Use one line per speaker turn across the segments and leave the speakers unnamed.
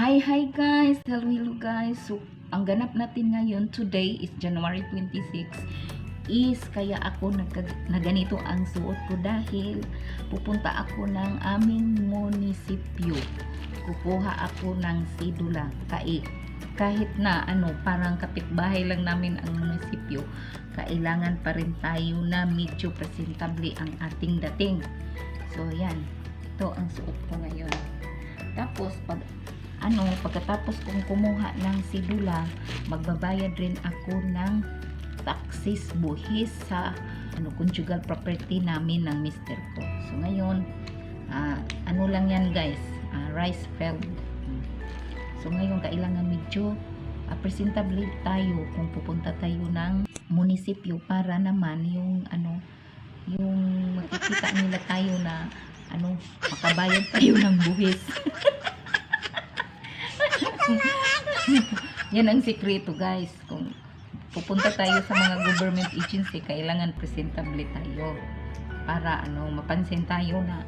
Hi guys! Hello guys! So, ang ganap natin ngayon, today is January 26, is kaya ako na ganito ang suot ko dahil pupunta ako ng aming munisipyo. Kukuha ako ng sidula. Kahit na parang kapitbahay lang namin ang munisipyo, kailangan pa rin tayo na medyo presentable ang ating dating. So yan, ito ang suot ko ngayon. Tapos pagkatapos kong kumuha ng sidula, magbabayad rin ako ng taxes buhis sa conjugal property namin ng mister ko. So ngayon, lang yan guys, rice field. So ngayon kailangan medyo presentable tayo kung pupunta tayo ng munisipyo para naman yung makikita nila tayo na makabayad tayo ng buhis. Yan ang sikreto guys. Kung pupunta tayo sa mga government agency, kailangan presentable tayo para mapansin tayo na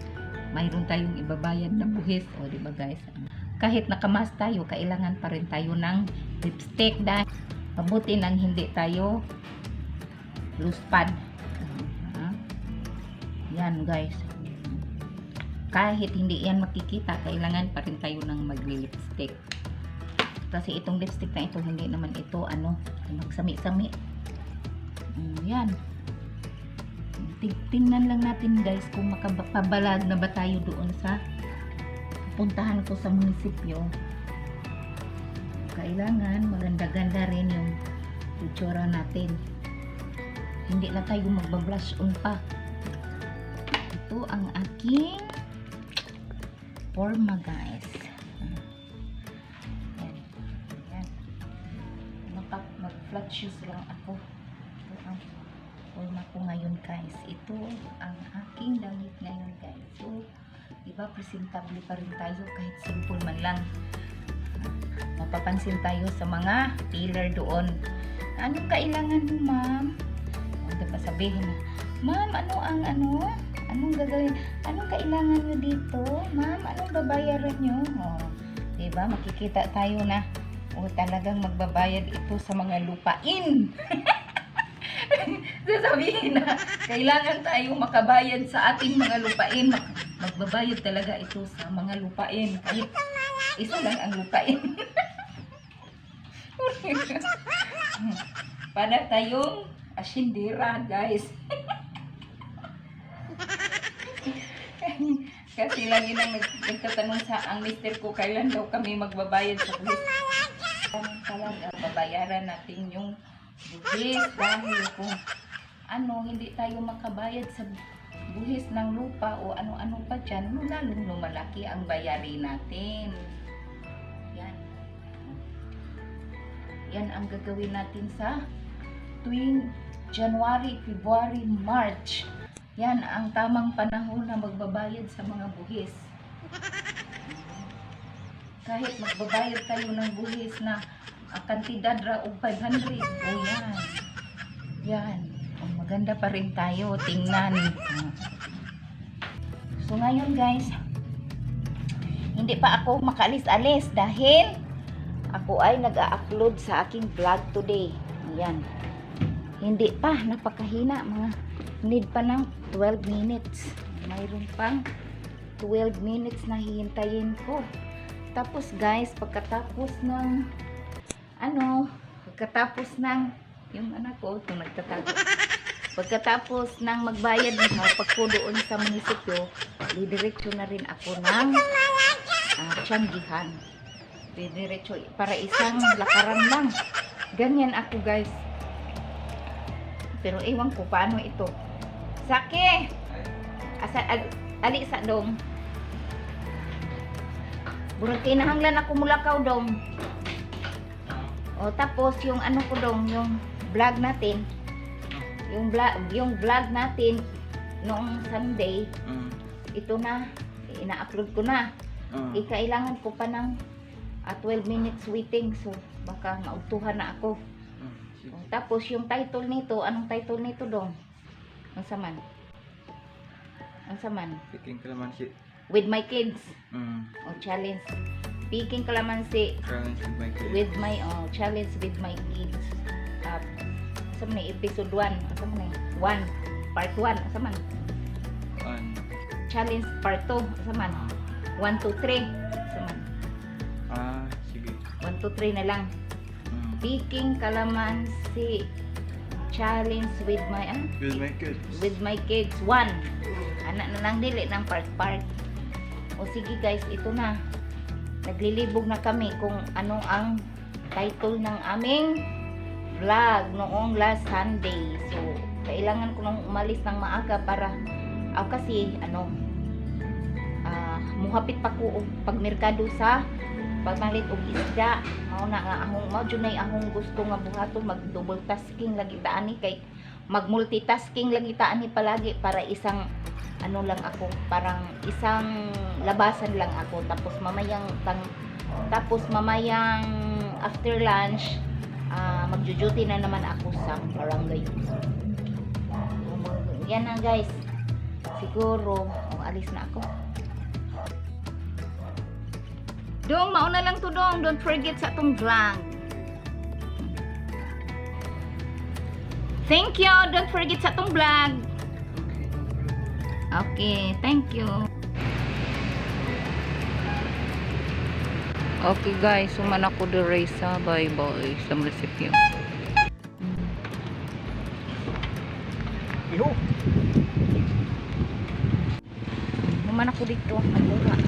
mayroon tayong ibabayad na buhis. O diba guys, kahit nakamas tayo, kailangan pa rin tayo ng lipstick dahil mabuti nang hindi tayo loose pad. Yan guys, kahit hindi yan makikita, kailangan pa rin tayo ng magli-lipstick. Kasi itong lipstick na ito, hindi naman ito magsami-sami. Yan. Tingnan lang natin guys kung makapabalag na ba tayo doon sa puntahan ko sa munisipyo. Kailangan maganda-ganda rin yung itsura natin. Hindi na tayo magbablush on pa. Ito ang aking forma guys. Mag-flat shoes lang ako. Ito ang forma ko ngayon guys. Ito ang aking damit ngayon guys. So, diba presentable pa rin tayo kahit simple man lang. Mapapansin tayo sa mga tailor doon. Anong kailangan mo ma'am? Diba sabihin mo, ma'am anong gagawin? Anong kailangan nyo dito? Ma'am, anong babayaran nyo? Diba makikita tayo na talagang magbabayad ito sa mga lupain. Sasabihin na kailangan tayo makabayad sa ating mga lupain. Magbabayad talaga ito sa mga lupain. Kahit isa lang ang lupain. Para tayong asyendera guys. Kasi lagi nang nagtatanong sa ang mister ko kailan daw kami magbabayad sa buhis. Talaga babayaran natin yung buhis dahil kung hindi tayo makabayad sa buhis ng lupa o ano-ano pa dyan, lalong lumalaki ang bayarin natin. Yan ang gagawin natin sa tuwing January, February, March. Yan ang tamang panahon na magbabayad sa mga buhis. Kahit magbabayad tayo ng buhis na kantidad ra og 500. Yan. Maganda pa rin tayo. Tingnan. So ngayon guys, hindi pa ako makaalis-alis dahil ako ay nag-a-upload sa aking vlog today. Yan. Hindi pa. Napakahina. Need pa ng 12 minutes. Mayroon pang 12 minutes na hihintayin ko. Tapos guys, pagkatapos ng yung anak ko itong nagtatago. Pagkatapos ng magbayad ng pagko doon sa munisipyo, didiretso na rin ako ng Tianggihan. Didiretso para isang lakaran lang. Ganyan ako guys. Pero ewan ko paano ito. Saki! Ali sa dong. Burang kinahanglan ako mulakaw dong. O tapos yung ko dong, yung vlog natin. Yung vlog natin noong Sunday, ito na ina-upload ko na. Kailangan ko pa ng 12 minutes waiting, so baka mautuhan na ako. Tapos yung title nito, anong title nito dong? Ang saman. Picking kalamansi. With my kids. O challenge. Picking kalamansi
Challenge with my kids.
with my challenge with my kids. Asa man ni episode 1? Asa man ni 1 part 1? Asa man? Challenge part 2? Asa man? 1 2 3? Asa man?
Sige.
1 2 3 na lang. Picking kalamansi challenge with my
With my kids.
1. Anak na lang dili ng part. O sige guys, ito na. Naglilibog na kami kung ano ang title ng aming vlog noong last Sunday. So, kailangan ko nang umalis ng maaga para kasi muhapit pa ko pagmerkado sa pagmalit og isda. Mao na nga mao jud nay ahong gusto nga buhaton, mag double tasking lagi ta ani kay mag multitasking lagi ta ani palagi para isang lang ako, parang isang labasan lang ako, tapos mamayang after lunch magjo-duty na naman ako sa barangay. Yan na guys, siguro alis na ako. Dong, mauna lang to dong, don't forget sa atong vlog. Thank you, don't forget sa atong vlog. Okay, thank you. Okay guys, suman ako dire sa bye-bye sa munisipyo.
Yo.
Suman ako dito, nagura.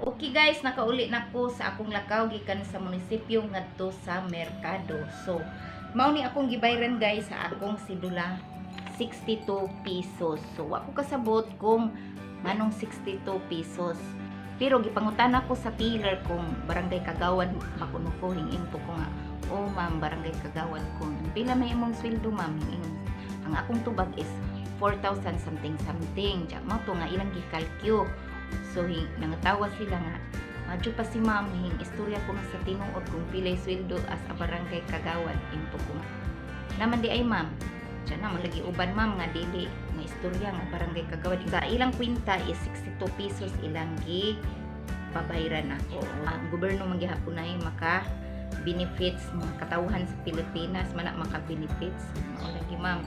Okay guys, nakauli na ko sa akong lakaw gikan sa munisipyo ngadto sa merkado. So, mao ni akong gibayran guys sa akong sidula 62 pesos. So wa ko kasabot kung nganong 62 pesos. Pero gipangutan ako sa teller kung barangay Kagawan makuno ko hingin to ko nga. Oh ma'am, barangay Kagawan ko. Pila may imong sweldo ma'am? Ang akong tubag is 4,000 something. Diya mao to nga ilang gikalkyo. So nangatawa sila nga madyo pa si ma'am, istorya ko na sa tinuod kung pilay sweldo as a barangay Kagawan into ko. Naman di ay ma'am, diyan naman lagi uban ma'am nga dili nga istorya nga barangay Kagawan. Ilang kwinta is 62 pesos ilang gi pabayran ako. Ang gobyerno man gihapon na maka benefits mga katawhan sa Pilipinas man maka benefits. Mao lagi ma'am.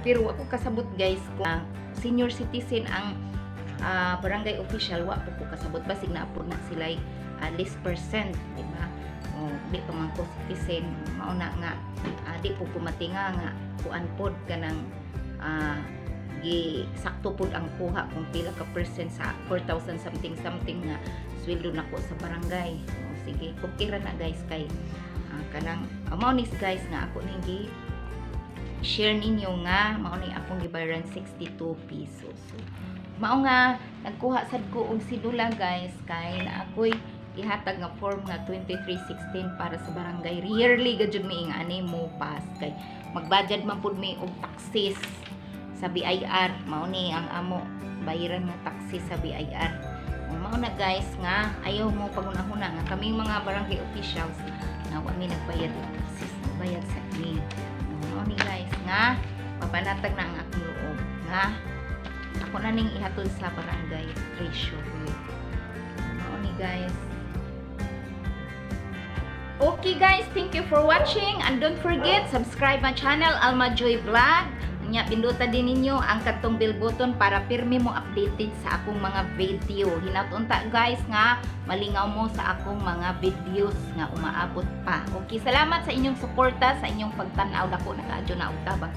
Pero ako kasabot guys kung senior citizen ang barangay official, wa po kasabot basig na apod na sila less percent, di ba? Di pa man ko citizen, mauna nga di po pumatinga nga kuan pod kanang sakto pod ang kuha kung pila ka percent sa 4,000 something nga sweldo nako sa barangay. Sige, kukira na guys kay kanang mao ni guys nga ako ning share ninyo nga mao ni akong gibayaran 62 pesos. So, mao nga nagkuha sad ko og sidula guys kay na ako'y ihatag nga form nga 2316 para sa barangay. Yearly gajud mi nga ani mo pass kay magbudget man pud mi og taxes sa BIR. Mao ni ang amo bayaran nga taxes sa BIR. Mao na guys nga ayaw mo pagunahuna nga kaming mga barangay officials na wa mi nagbayad og taxes, bayad sa amin. Mao ni guys nga papanatag na ang akong loob nga ako na ning ihatod sa barangay treasurer. Mao ni guys. Okay guys, thank you for watching and don't forget subscribe my channel Alma Joy Vlog. Nya pindutan din ninyo ang katong bell button para pirmi mo updated sa akong mga video. Hinatunta guys nga malingaw mo sa akong mga videos nga umaabot pa. Okay, salamat sa inyong suporta, sa inyong pagtan-aw dako nakaadyo na og tabang.